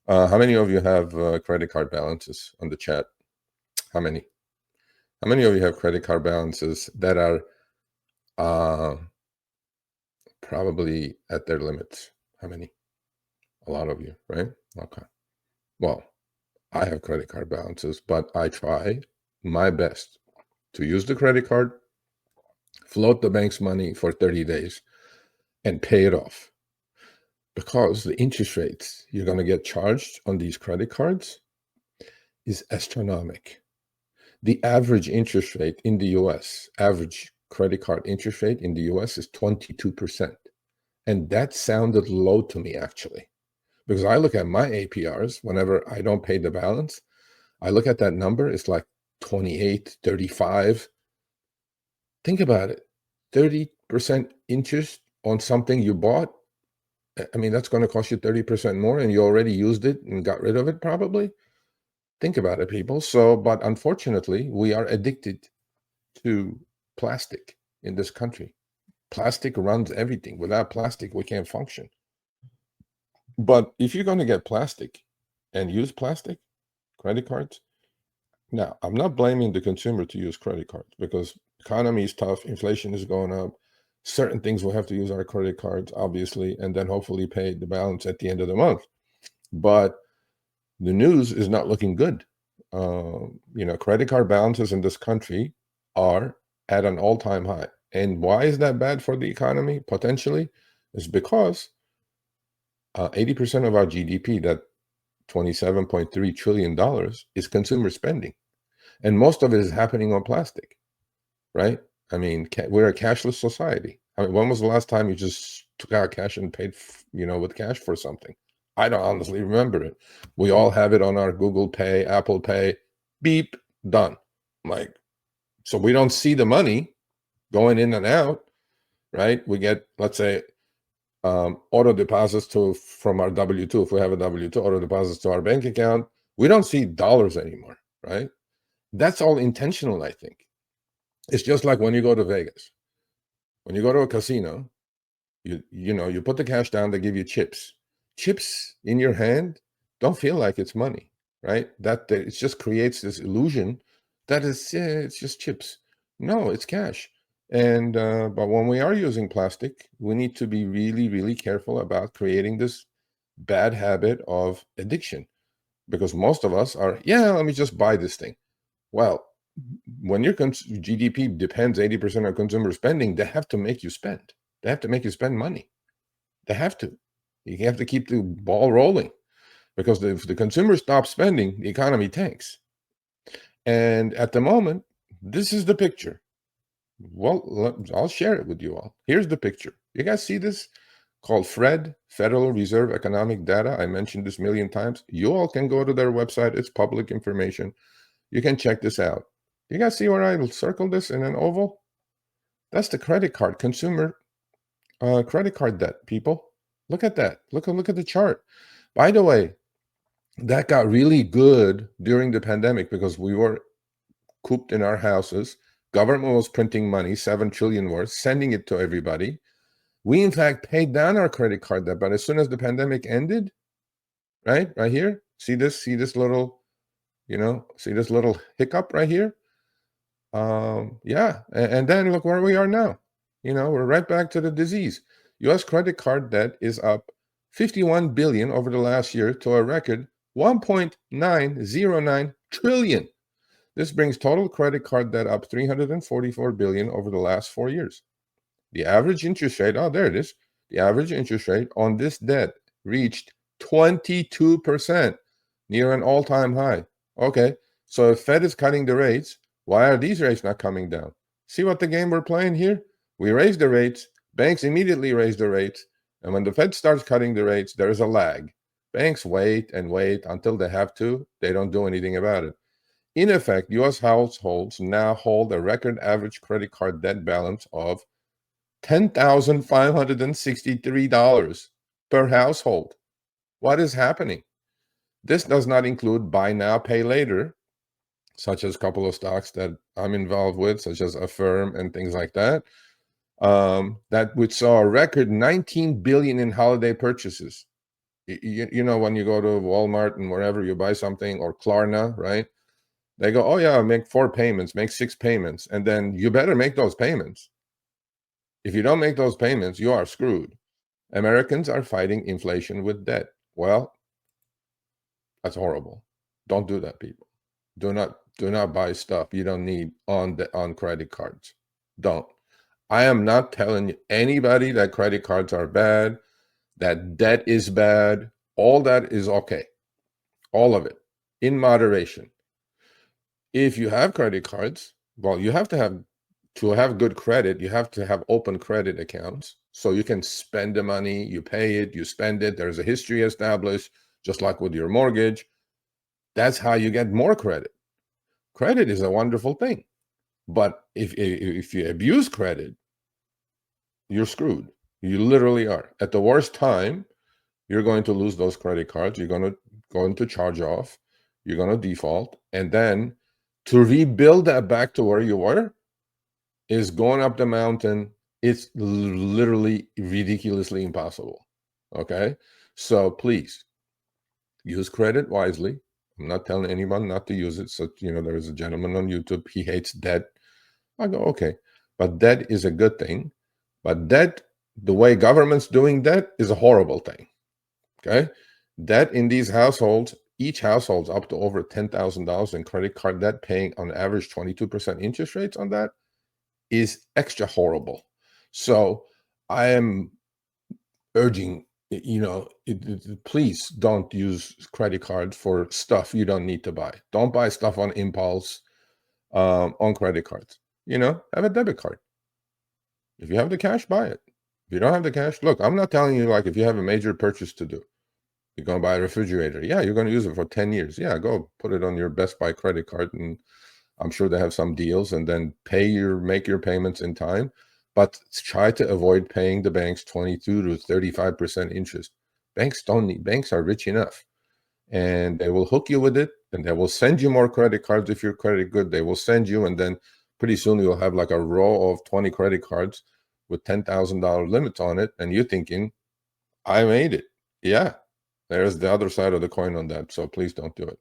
How many of you have credit card balances on the chat? How many? How many of you have credit card balances that are probably at their limits? How many? A lot of you, right? Okay. Well, I have credit card balances, but I try my best to use the credit card, float the bank's money for 30 days, and pay it off. Because the interest rates you're going to get charged on these credit cards is astronomical. The average interest rate in the US, average credit card interest rate in the US is 22%. And that sounded low to me, actually, because I look at my APRs whenever I don't pay the balance. I look at that number, it's like 28, 35. Think about it. 30% interest on something you bought. I mean, that's going to cost you 30% more, and you already used it and got rid of it probably. Think about it, people. So, but unfortunately, we are addicted to plastic in this country. Plastic runs everything. Without plastic, we can't function. But if you're going to get plastic and use plastic credit cards, now I'm not blaming the consumer to use credit cards because economy is tough, inflation is going up. Certain things we'll have to use our credit cards, obviously, and then hopefully pay the balance at the end of the month. But the news is not looking good. Credit card balances in this country are at an all-time high. And why is that bad for the economy? Potentially, is because 80% of our GDP, that $27.3 trillion, is consumer spending. And most of it is happening on plastic, right? I mean, we're a cashless society. I mean, when was the last time you just took out cash and paid, with cash for something? I don't honestly remember it. We all have it on our Google Pay, Apple Pay, beep, done. So we don't see the money going in and out, right? We get, let's say, auto deposits from our W-2. If we have a W-2, auto deposits to our bank account. We don't see dollars anymore, right? That's all intentional, I think. It's just like when you go to Vegas. When you go to a casino, you put the cash down, they give you chips. Chips in your hand don't feel like it's money, right? That it just creates this illusion that it's just chips. No, it's cash. And but when we are using plastic, we need to be really, really careful about creating this bad habit of addiction, because most of us are, let me just buy this thing. Well, when your GDP depends 80% on consumer spending, they have to make you spend. They have to make you spend money. They have to. You have to keep the ball rolling, because if the consumer stops spending, the economy tanks. And at the moment, this is the picture. Well, I'll share it with you all. Here's the picture. You guys see this? Called FRED, Federal Reserve Economic Data. I mentioned this a million times. You all can go to their website. It's public information. You can check this out. You guys see where I circled this in an oval? That's the credit card, consumer credit card debt, people. Look at that. Look at the chart. By the way, that got really good during the pandemic because we were cooped in our houses. Government was printing money, 7 trillion worth, sending it to everybody. We, in fact, paid down our credit card debt. But as soon as the pandemic ended, right here, see this little, see this little hiccup right here? And then look where we are now. We're right back to the disease. U.S. credit card debt is up 51 billion over the last year to a record 1.909 trillion. This brings total credit card debt up 344 billion over the last 4 years. The average interest rate, there it is. The average interest rate on this debt reached 22%, near an all-time high. Okay, so if Fed is cutting the rates, why are these rates not coming down? See what the game we're playing here? We raise the rates, banks immediately raise the rates, and when the Fed starts cutting the rates, there is a lag. Banks wait and wait until they have to. They don't do anything about it. In effect, U.S. households now hold a record average credit card debt balance of $10,563 per household. What is happening? This does not include buy now, pay later, such as a couple of stocks that I'm involved with, such as Affirm and things like that, that which saw a record 19 billion in holiday purchases. You know, when you go to Walmart and wherever you buy something, or Klarna, right? They go, oh yeah, make 4 payments, make 6 payments, and then you better make those payments. If you don't make those payments, you are screwed. Americans are fighting inflation with debt. Well, that's horrible. Don't do that, people. Do not buy stuff you don't need on credit cards. Don't. I am not telling anybody that credit cards are bad, that debt is bad. All that is okay. All of it in moderation. If you have credit cards, well, you have to have good credit, you have to have open credit accounts so you can spend the money, you pay it, you spend it. There's a history established, just like with your mortgage. That's how you get more credit. Credit is a wonderful thing. But if you abuse credit, you're screwed. You literally are. At the worst time, you're going to lose those credit cards. You're going to go into charge off. You're going to default. And then to rebuild that back to where you were is going up the mountain. It's literally ridiculously impossible. Okay? So please use credit wisely. I'm not telling anyone not to use it. So, you know, there's a gentleman on YouTube, he hates debt. I go, okay, but debt is a good thing. But debt, the way government's doing debt, is a horrible thing. Okay? Debt in these households, each household's up to over $10,000 in credit card debt, paying on average 22% interest rates on that, is extra horrible. So I am urging, you know, please don't use credit cards for stuff you don't need to buy. Don't buy stuff on impulse on credit cards. You know, have a debit card. If you have the cash, buy it. If you don't have the cash, look, I'm not telling you, like, if you have a major purchase to do, you're going to buy a refrigerator. Yeah, you're going to use it for 10 years. Yeah, go put it on your Best Buy credit card, and I'm sure they have some deals, and then make your payments in time. But try to avoid paying the banks 22 to 35% interest. Banks are rich enough, and they will hook you with it, and they will send you more credit cards. If you're credit good, they will send you, and then pretty soon you'll have like a row of 20 credit cards with $10,000 limits on it, and you're thinking, I made it. Yeah, there's the other side of the coin on that. So please don't do it.